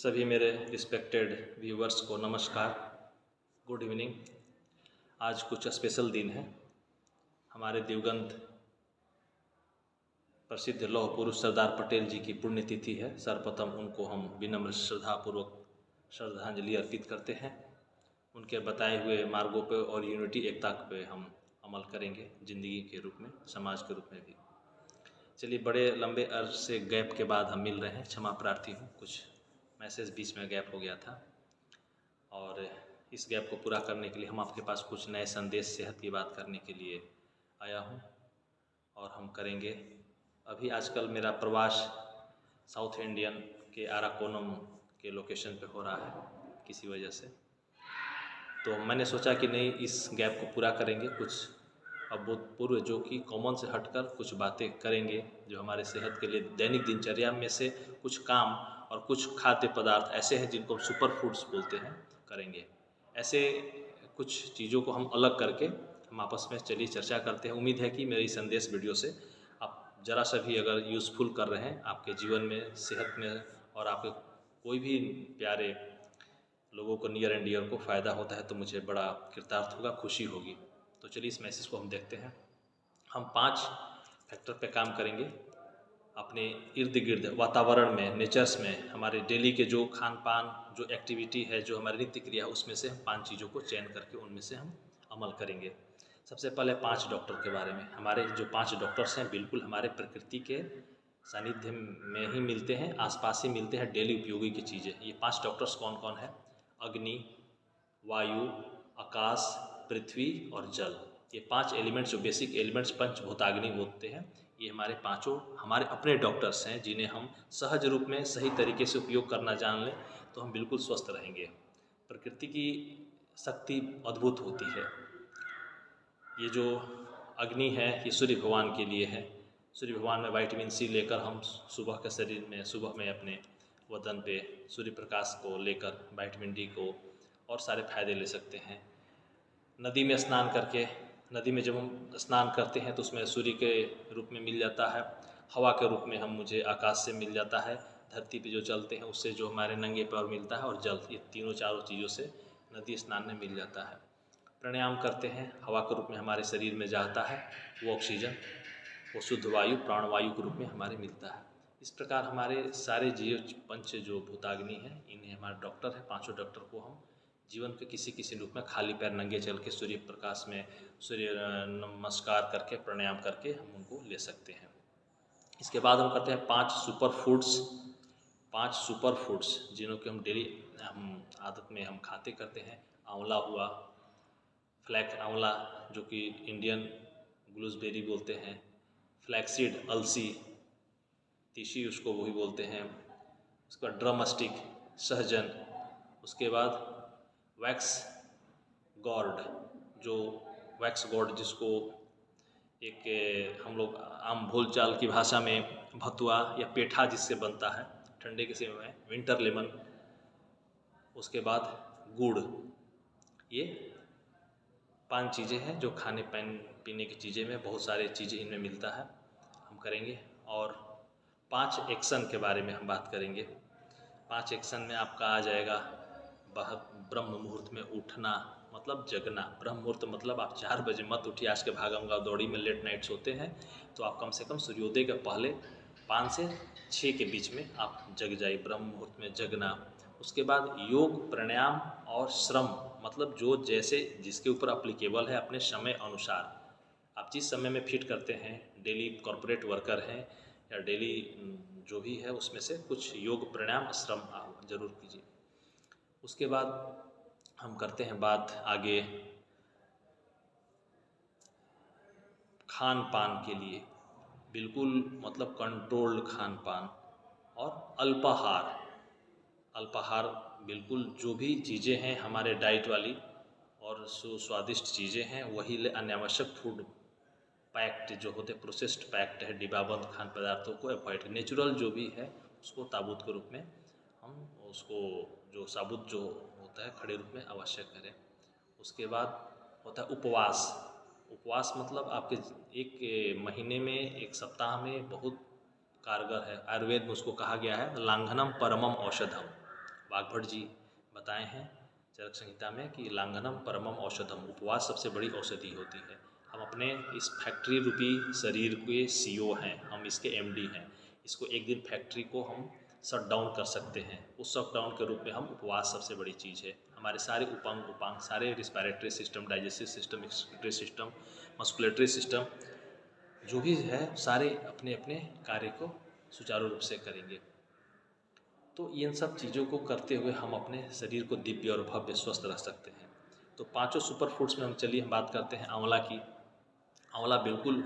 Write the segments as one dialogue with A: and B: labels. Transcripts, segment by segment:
A: सभी मेरे respected viewers को नमस्कार, गुड इवनिंग। आज कुछ स्पेशल दिन है। हमारे दिवंगत प्रसिद्ध लौह पुरुष सरदार पटेल जी की पुण्यतिथि है। सर्वप्रथम उनको हम विनम्र श्रद्धापूर्वक श्रद्धांजलि अर्पित करते हैं। उनके बताए हुए मार्गों पर और यूनिटी एकता पे हम अमल करेंगे ज़िंदगी के रूप में, समाज के रूप में भी। चलिए, बड़े लंबे अरसे गैप के बाद हम मिल रहे हैं। क्षमा प्रार्थी हूँ, कुछ मैसेज बीच में गैप हो गया था और इस गैप को पूरा करने के लिए हम आपके पास कुछ नए संदेश सेहत की बात करने के लिए आया हूँ और हम करेंगे। अभी आजकल मेरा प्रवास साउथ इंडियन के आराकोनम के लोकेशन पे हो रहा है किसी वजह से, तो मैंने सोचा कि नहीं, इस गैप को पूरा करेंगे। कुछ अभूतपूर्व जो कि कॉमन से हटकर कुछ बातें करेंगे जो हमारे सेहत के लिए दैनिक दिनचर्या में से कुछ काम और कुछ खाद्य पदार्थ ऐसे हैं जिनको हम सुपर फूड्स बोलते हैं, करेंगे। ऐसे कुछ चीज़ों को हम अलग करके हम आपस में चलिए चर्चा करते हैं। उम्मीद है कि मेरी संदेश वीडियो से आप ज़रा सा भी अगर यूज़फुल कर रहे हैं आपके जीवन में, सेहत में, और आपके कोई भी प्यारे लोगों को, नियर एंड डियर को फ़ायदा होता है तो मुझे बड़ा कृतार्थ होगा, खुशी होगी। तो चलिए इस मैसेज को हम देखते हैं। हम 5 फैक्टर पे काम करेंगे अपने इर्द गिर्द वातावरण में, नेचर्स में, हमारे डेली के जो खान पान, जो एक्टिविटी है, जो हमारी नित्य क्रिया, उसमें से हम 5 चीज़ों को चयन करके उनमें से हम अमल करेंगे। सबसे पहले 5 डॉक्टर के बारे में। हमारे जो 5 डॉक्टर्स हैं बिल्कुल हमारे प्रकृति के सानिध्य में ही मिलते हैं, आसपास ही मिलते हैं, डेली उपयोगी की चीज़ें। ये 5 डॉक्टर्स कौन कौन है? अग्नि, वायु, आकाश, पृथ्वी और जल। ये 5 एलिमेंट्स, जो बेसिक एलिमेंट्स पंचभूताग्नि बोलते हैं, ये हमारे पांचों हमारे अपने डॉक्टर्स हैं जिन्हें हम सहज रूप में सही तरीके से उपयोग करना जान लें तो हम बिल्कुल स्वस्थ रहेंगे। प्रकृति की शक्ति अद्भुत होती है। ये जो अग्नि है ये सूर्य भगवान के लिए है। सूर्य भगवान में विटामिन सी लेकर हम सुबह के शरीर में, सुबह में अपने वतन पे सूर्य प्रकाश को लेकर विटामिन डी को और सारे फायदे ले सकते हैं। नदी में स्नान करके, नदी में जब हम स्नान करते हैं तो उसमें सूर्य के रूप में मिल जाता है, हवा के रूप में हम मुझे आकाश से मिल जाता है, धरती पे जो चलते हैं उससे जो हमारे नंगे पैर मिलता है, और जल, ये तीनों चारों चीज़ों से नदी स्नान में मिल जाता है। प्राणायाम करते हैं, हवा के रूप में हमारे शरीर में जाता है वो ऑक्सीजन, वो शुद्ध वायु प्राणवायु के रूप में हमारे मिलता है। इस प्रकार हमारे सारे जीव पंच जो भूताग्नि हैं, इन्हें हमारे डॉक्टर हैं। 5 डॉक्टर को हम जीवन के किसी किसी रूप में खाली पैर नंगे चल के सूर्य प्रकाश में सूर्य नमस्कार करके, प्राणायाम करके हम उनको ले सकते हैं। इसके बाद हम करते हैं 5 सुपर फूड्स। 5 सुपर फूड्स जिन्हों की हम डेली हम आदत में हम खाते करते हैं। आंवला हुआ, फ्लैक्स आंवला जो कि इंडियन ग्लूसबेरी बोलते हैं, फ्लैक्सीड अलसी, तीसी उसको वही बोलते हैं, उसके बाद ड्रम स्टिक सहजन, उसके बाद वैक्स गॉर्ड, जो वैक्स गॉर्ड जिसको एक हम लोग आम बोलचाल की भाषा में भतुआ या पेठा जिससे बनता है ठंडे के समय में, विंटर लेमन, उसके बाद गुड़। ये 5 चीज़ें हैं जो खाने पीने की चीज़ें में, बहुत सारे चीज़ें इनमें मिलता है, हम करेंगे। और 5 एक्शन के बारे में हम बात करेंगे। 5 एक्शन में आपका आ जाएगा ब्रह्म मुहूर्त में उठना, मतलब जगना। ब्रह्म मुहूर्त मतलब आप 4 बजे मत उठिए। आज के भागम दौड़ी में लेट नाइट्स होते हैं, तो आप कम से कम सूर्योदय के पहले 5 से 6 के बीच में आप जग जाइए, ब्रह्म मुहूर्त में जगना। उसके बाद योग, प्राणायाम और श्रम, मतलब जो जैसे जिसके ऊपर अप्लीकेबल है अपने समय अनुसार, आप जिस समय में फिट करते हैं, डेली कॉर्पोरेट वर्कर हैं या डेली जो भी है, उसमें से कुछ योग, प्राणायाम, श्रम आप जरूर कीजिए। उसके बाद हम करते हैं बात आगे खान पान के लिए। बिल्कुल मतलब कंट्रोल्ड खान पान और अल्पाहार। अल्पाहार बिल्कुल जो भी चीज़ें हैं हमारे डाइट वाली और स्वादिष्ट चीज़ें हैं वही ले। अनावश्यक फूड पैक्ड जो होते, प्रोसेस्ड पैक्ड है, डिब्बाबंद खान पदार्थों को अवॉइड। नेचुरल जो भी है उसको ताबूत के रूप में हम उसको, जो साबुत जो होता है, खड़े रूप में अवश्य करें। उसके बाद होता है उपवास। उपवास मतलब आपके एक महीने में, एक सप्ताह में बहुत कारगर है। आयुर्वेद में उसको कहा गया है लांघनम परमम औषधम। वाग्भट जी बताए हैं चरक संहिता में कि लांघनम परमम औषधम, उपवास सबसे बड़ी औषधि होती है। हम अपने इस फैक्ट्री रूपी शरीर के सीईओ हैं, हम इसके एमडी हैं। इसको एक दिन फैक्ट्री को हम शट डाउन कर सकते हैं। उस शट डाउन के रूप में हम उपवास सबसे बड़ी चीज़ है। हमारे सारे उपांग सारे respiratory system, digestive system, excretory system, musculatory system जो भी है सारे अपने अपने कार्य को सुचारू रूप से करेंगे। तो इन सब चीज़ों को करते हुए हम अपने शरीर को दिव्य और भव्य स्वस्थ रख सकते हैं। तो पांचों सुपर फूड्स में हम चलिए हम बात करते हैं आंवला की। आंवला बिल्कुल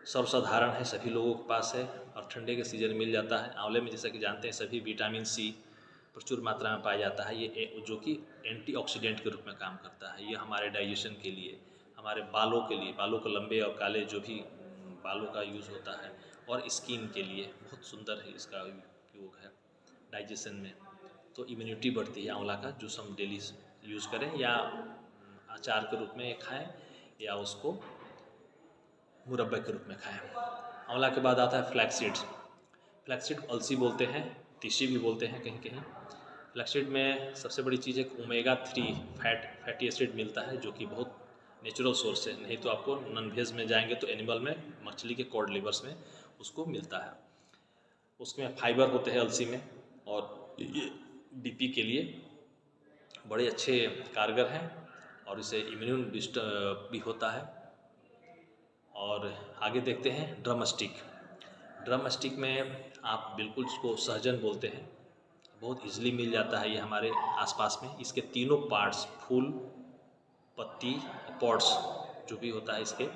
A: सर्वसाधारण है, सभी लोगों के पास है और ठंडे के सीजन में मिल जाता है। आंवले में जैसा कि जानते हैं सभी विटामिन सी प्रचुर मात्रा में पाया जाता है। ये जो कि एंटीऑक्सीडेंट के रूप में काम करता है। ये हमारे डाइजेशन के लिए, हमारे बालों के लिए, बालों को लंबे और काले जो भी बालों का यूज़ होता है, और स्किन के लिए बहुत सुंदर है इसका उपयोग है डाइजेशन में। तो इम्यूनिटी बढ़ती है। आंवला का जूस हम डेली यूज़ करें या अचार के रूप में खाएं या उसको मुरब्बे के रूप में खाएं। आंवला के बाद आता है फ्लैक्सीड्स। फ्लैक्सीड अलसी बोलते हैं, तीसी भी बोलते हैं कहीं कहीं। फ्लैक्सीड में सबसे बड़ी चीज़ है ओमेगा 3 फैटी एसिड मिलता है, जो कि बहुत नेचुरल सोर्स है। नहीं तो आपको नॉन वेज में जाएंगे तो एनिमल में, मछली के कॉड लिवर्स में उसको मिलता है। उसमें फाइबर होते हैं अलसी में, और ये बीपी के लिए बड़े अच्छे कारगर हैं और इसे इम्यून बूस्ट भी होता है। और आगे देखते हैं ड्रम स्टिक। ड्रम स्टिक में आप बिल्कुल इसको सहजन बोलते हैं, बहुत इजीली मिल जाता है ये हमारे आसपास में। इसके तीनों पार्ट्स, फूल, पत्ती, पॉड्स जो भी होता है, इसके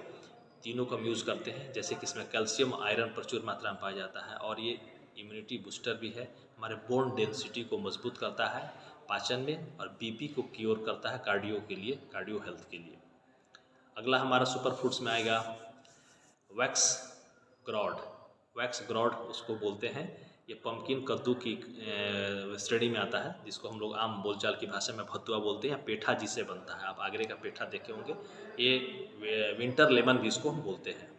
A: तीनों का हम यूज़ करते हैं। जैसे कि इसमें कैल्शियम, आयरन प्रचुर मात्रा में पाया जाता है और ये इम्यूनिटी बूस्टर भी है। हमारे बोन डेंसिटी को मजबूत करता है पाचन में, और बीपी को क्योर करता है कार्डियो के लिए, कार्डियो हेल्थ के लिए। अगला हमारा सुपर फूड्स में आएगा वैक्स ग्रॉड। वैक्स ग्रॉड उसको बोलते हैं। ये पंपकिन, कद्दू की श्रेणी में आता है, जिसको हम लोग आम बोलचाल की भाषा में भतुआ बोलते हैं, या पेठा जिससे बनता है। आप आगरे का पेठा देखे होंगे। ये विंटर लेमन भी इसको हम बोलते हैं,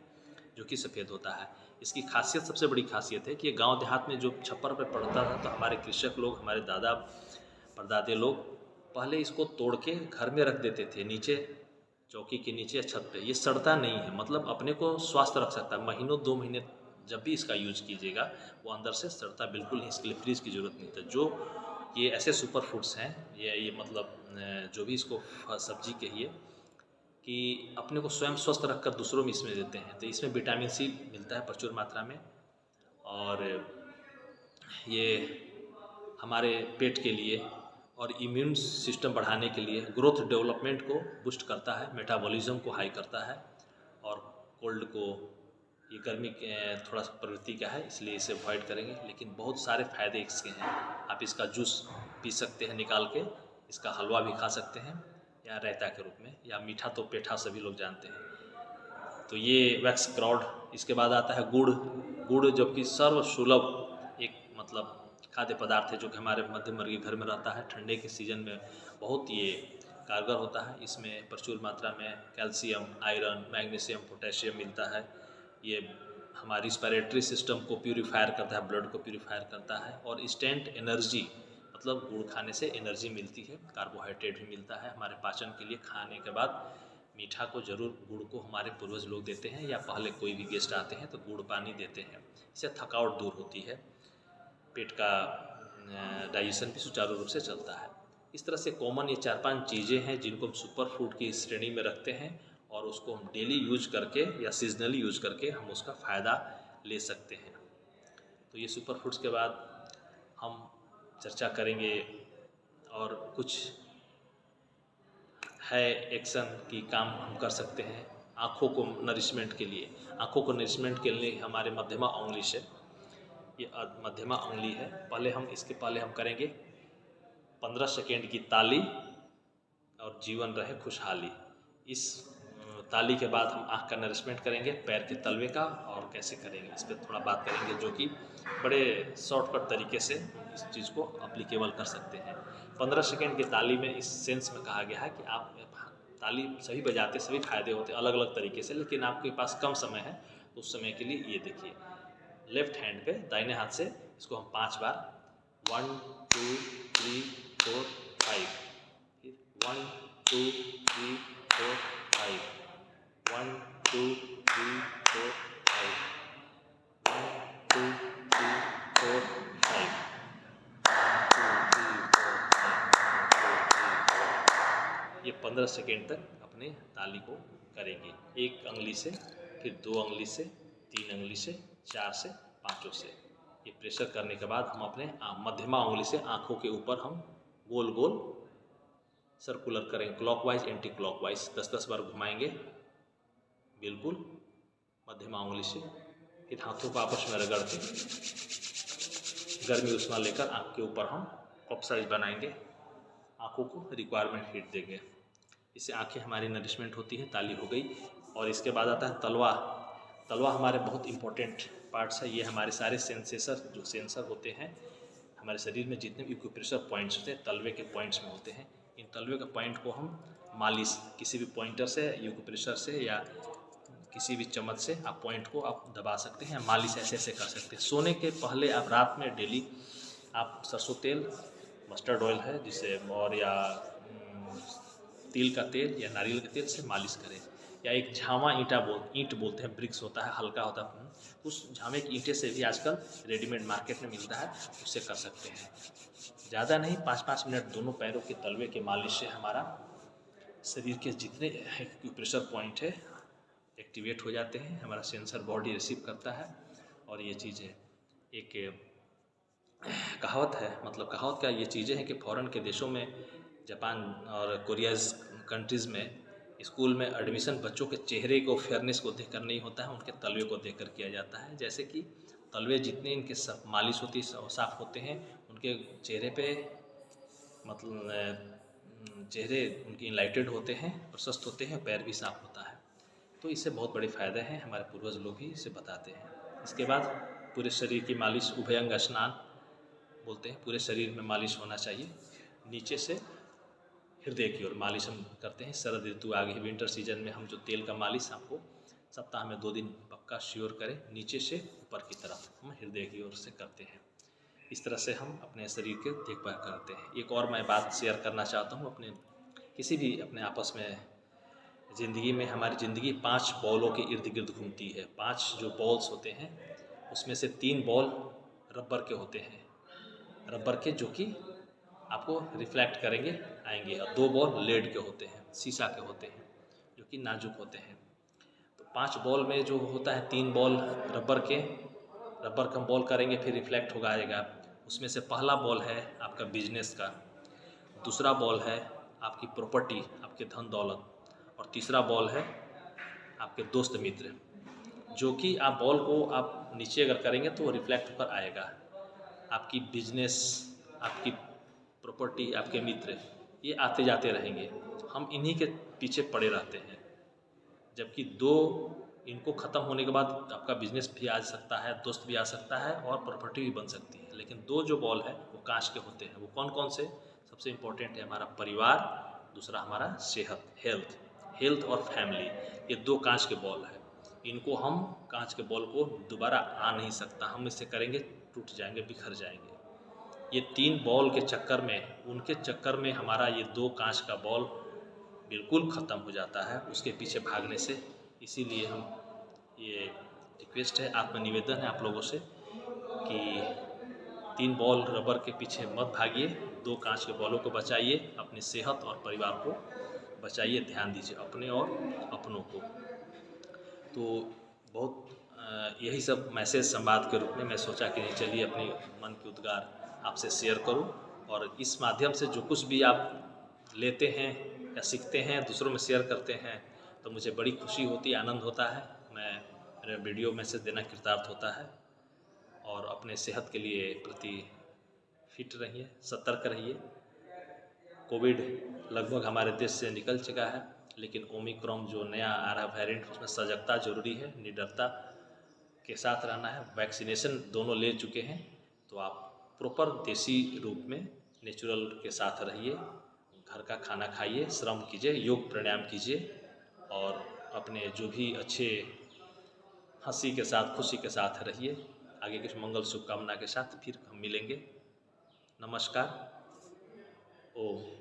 A: जो कि सफ़ेद होता है। इसकी खासियत, सबसे बड़ी खासियत है कि ये गांव देहात में जो छप्पर पे पड़ता था, तो हमारे कृषक लोग, हमारे दादा परदादे लोग पहले इसको तोड़ के घर में रख देते थे, नीचे चौकी के नीचे या छत पे। ये सड़ता नहीं है, मतलब अपने को स्वस्थ रख सकता है। महीनों 2 महीने जब भी इसका यूज़ कीजिएगा, वो अंदर से सड़ता बिल्कुल नहीं। इसके लिए फ्रीज की ज़रूरत नहीं है। जो ये ऐसे सुपर फूड्स हैं, ये मतलब जो भी इसको सब्जी कहिए, कि अपने को स्वयं स्वस्थ रखकर दूसरों में इसमें देते हैं। तो इसमें विटामिन सी मिलता है प्रचुर मात्रा में, और ये हमारे पेट के लिए और इम्यून सिस्टम बढ़ाने के लिए, ग्रोथ डेवलपमेंट को बूस्ट करता है, मेटाबॉलिज्म को हाई करता है, और कोल्ड को, ये गर्मी के थोड़ा सा प्रवृत्ति का है इसलिए इसे अवॉइड करेंगे। लेकिन बहुत सारे फ़ायदे इसके हैं। आप इसका जूस पी सकते हैं निकाल के, इसका हलवा भी खा सकते हैं, या रायता के रूप में, या मीठा तो पेठा सभी लोग जानते हैं। तो ये वैक्स क्राउड। इसके बाद आता है गुड़। गुड़ जबकि सर्वसुलभ एक मतलब खाद्य पदार्थ है, जो कि हमारे मध्यम वर्गीय घर में रहता है। ठंडे के सीजन में बहुत ये कारगर होता है। इसमें प्रचुर मात्रा में कैल्शियम, आयरन, मैग्नीशियम, पोटेशियम मिलता है। ये हमारी रिस्पायरेटरी सिस्टम को प्यूरीफायर करता है, ब्लड को प्यूरीफायर करता है, और इंस्टेंट एनर्जी, मतलब गुड़ खाने से एनर्जी मिलती है। कार्बोहाइड्रेट भी मिलता है हमारे पाचन के लिए। खाने के बाद मीठा को ज़रूर, गुड़ को हमारे पूर्वज लोग देते हैं, या पहले कोई भी गेस्ट आते हैं तो गुड़ पानी देते हैं। इससे थकावट दूर होती है, पेट का डाइजेशन भी सुचारू रूप से चलता है। इस तरह से कॉमन ये 4-5 चीज़ें हैं जिनको हम सुपर फूड की श्रेणी में रखते हैं, और उसको हम डेली यूज करके या सीजनली यूज करके हम उसका फ़ायदा ले सकते हैं। तो ये सुपर फूड्स के बाद हम चर्चा करेंगे और कुछ है एक्शन की काम हम कर सकते हैं आँखों को नरिशमेंट के लिए। आँखों को नरिशमेंट के लिए हमारे मध्यमा उंगली से, ये मध्यमा उंगली है, इसके पहले हम करेंगे 15 सेकेंड की ताली, और जीवन रहे खुशहाली। इस ताली के बाद हम आँख का नरिशमेंट करेंगे, पैर के तलवे का, और कैसे करेंगे इस पर थोड़ा बात करेंगे, जो कि बड़े शॉर्टकट तरीके से इस चीज़ को अप्लीकेबल कर सकते हैं। 15 सेकेंड की ताली में इस सेंस में कहा गया है कि आप ताली सभी बजाते, सभी फायदे होते अलग अलग तरीके से, लेकिन आपके पास कम समय है तो उस समय के लिए ये देखिए, लेफ्ट हैंड पे, दाहिने हाथ से इसको हम 5 बार 1 2 3 4 5, फिर 1 2 3 4 5, 1 2 3 4 5, 1 2 3 4 5, 1 2 3 4 5, ये 15 सेकेंड तक अपने ताली को करेंगे। एक अंगली से, फिर 2 अंगली से, 3 अंगली से, 4 से, 5 से। ये प्रेशर करने के बाद हम अपने मध्यमा उंगली से आँखों के ऊपर हम गोल गोल सर्कुलर करेंगे, क्लॉकवाइज एंटी क्लॉकवाइज 10-10 बार घुमाएंगे बिल्कुल मध्यमा उंगली से। फिर हाथों को आपस में रगड़ के गर्मी उष्मा लेकर आँख के ऊपर हम कप साइज बनाएंगे, आँखों को रिक्वायरमेंट हीट देंगे। इससे आँखें हमारी नरिशमेंट होती है। ताली हो गई। और इसके बाद आता है तलवा। तलवा हमारे बहुत इंपॉर्टेंट पार्ट्स है। ये हमारे सारे सेंसर होते हैं हमारे शरीर में, जितने भी एक्यूप्रेशर पॉइंट्स होते हैं तलवे के पॉइंट्स में होते हैं। इन तलवे के पॉइंट को हम मालिश, किसी भी पॉइंटर से, एक्यूप्रेशर से या किसी भी चम्मच से आप पॉइंट को आप दबा सकते हैं, मालिश ऐसे ऐसे कर सकते हैं। सोने के पहले आप रात में डेली आप सरसों तेल, मस्टर्ड ऑयल है जिससे, और या तिल का तेल या नारियल के तेल से मालिश करें। या एक झावा ईंट बोलते हैं, ब्रिक्स होता है, हल्का होता है, उस झावे की ईंटे से भी आजकल रेडीमेड मार्केट में मिलता है, उससे कर सकते हैं। ज़्यादा नहीं, 5-5 मिनट दोनों पैरों के तलवे के मालिश से हमारा शरीर के जितने एक्यूप्रेशर पॉइंट है एक्टिवेट हो जाते हैं, हमारा सेंसर बॉडी रिसीव करता है। और ये चीज़ें एक कहावत है, मतलब कहावत क्या, ये चीज़ें हैं कि फ़ॉरेन के देशों में, जापान और कोरिया कंट्रीज़ में स्कूल में एडमिशन बच्चों के चेहरे को, फेयरनेस को देखकर नहीं होता है, उनके तलवे को देखकर किया जाता है। जैसे कि तलवे जितने इनके मालिश होती है, साफ होते हैं, उनके चेहरे पे मतलब चेहरे उनके इनलाइटेड होते हैं, प्रशस्त होते हैं, पैर भी साफ होता है। तो इससे बहुत बड़े फ़ायदे हैं, हमारे पूर्वज लोग भी इसे बताते हैं। इसके बाद पूरे शरीर की मालिश, उभयंग स्नान बोलते हैं, पूरे शरीर में मालिश होना चाहिए। नीचे से हृदय की ओर मालिश हम करते हैं। शरद ऋतु आ गई, विंटर सीजन में हम जो तेल का मालिश आपको सप्ताह में 2 दिन पक्का श्योर करें, नीचे से ऊपर की तरफ हम हृदय की ओर से करते हैं। इस तरह से हम अपने शरीर के देखभाल करते हैं। एक और मैं बात शेयर करना चाहता हूँ, अपने किसी भी अपने आपस में ज़िंदगी में, हमारी ज़िंदगी 5 बॉलों के इर्द गिर्द घूमती है। 5 जो बॉल्स होते हैं उसमें से 3 बॉल रबर के होते हैं, रबर के, जो कि आपको रिफ्लेक्ट करेंगे आएंगे, और 2 बॉल लेड के होते हैं, शीशा के होते हैं, जो कि नाजुक होते हैं। तो 5 बॉल में जो होता है 3 बॉल रबर का बॉल करेंगे, फिर रिफ्लेक्ट होगा आएगा। उसमें से पहला बॉल है आपका बिजनेस का, दूसरा बॉल है आपकी प्रॉपर्टी, आपके धन दौलत, और तीसरा बॉल है आपके दोस्त मित्र, जो कि आप बॉल को आप नीचे अगर करेंगे तो रिफ्लेक्ट होकर आएगा। आपकी बिजनेस, आपकी प्रॉपर्टी, आपके मित्र, ये आते जाते रहेंगे, हम इन्हीं के पीछे पड़े रहते हैं। जबकि 2 इनको ख़त्म होने के बाद आपका बिजनेस भी आ सकता है, दोस्त भी आ सकता है, और प्रॉपर्टी भी बन सकती है। लेकिन 2 जो बॉल है वो कांच के होते हैं। वो कौन कौन से? सबसे इम्पोर्टेंट है हमारा परिवार, दूसरा हमारा सेहत, हेल्थ और फैमिली। ये 2 कांच के बॉल है। इनको हम, कांच के बॉल को दोबारा आ नहीं सकता, हम इससे करेंगे टूट जाएंगे, बिखर जाएंगे। ये 3 बॉल के चक्कर में, उनके चक्कर में हमारा ये 2 कांच का बॉल बिल्कुल ख़त्म हो जाता है उसके पीछे भागने से। इसीलिए हम, ये रिक्वेस्ट है, आत्मनिवेदन है आप लोगों से कि 3 बॉल रबर के पीछे मत भागिए, 2 कांच के बॉलों को बचाइए, अपनी सेहत और परिवार को बचाइए, ध्यान दीजिए अपने और अपनों को। तो बहुत यही सब मैसेज संवाद के रूप में मैं सोचा कि नहीं, चलिए अपनी मन की उद्गार आपसे शेयर करूं, और इस माध्यम से जो कुछ भी आप लेते हैं या सीखते हैं, दूसरों में शेयर करते हैं, तो मुझे बड़ी खुशी होती है, आनंद होता है। मैं मेरे वीडियो मैसेज देना कृतार्थ होता है। और अपने सेहत के लिए प्रति फिट रहिए, सतर्क रहिए। कोविड लगभग हमारे देश से निकल चुका है, लेकिन ओमिक्रॉन जो नया आ रहा वेरिएंट, उसमें सजगता जरूरी है, निडरता के साथ रहना है। वैक्सीनेशन दोनों ले चुके हैं, तो आप प्रॉपर देसी रूप में नेचुरल के साथ रहिए, घर का खाना खाइए, श्रम कीजिए, योग प्राणायाम कीजिए, और अपने जो भी अच्छे हंसी के साथ, खुशी के साथ रहिए। आगे कुछ मंगल शुभकामना के साथ फिर हम मिलेंगे। नमस्कार। ओम।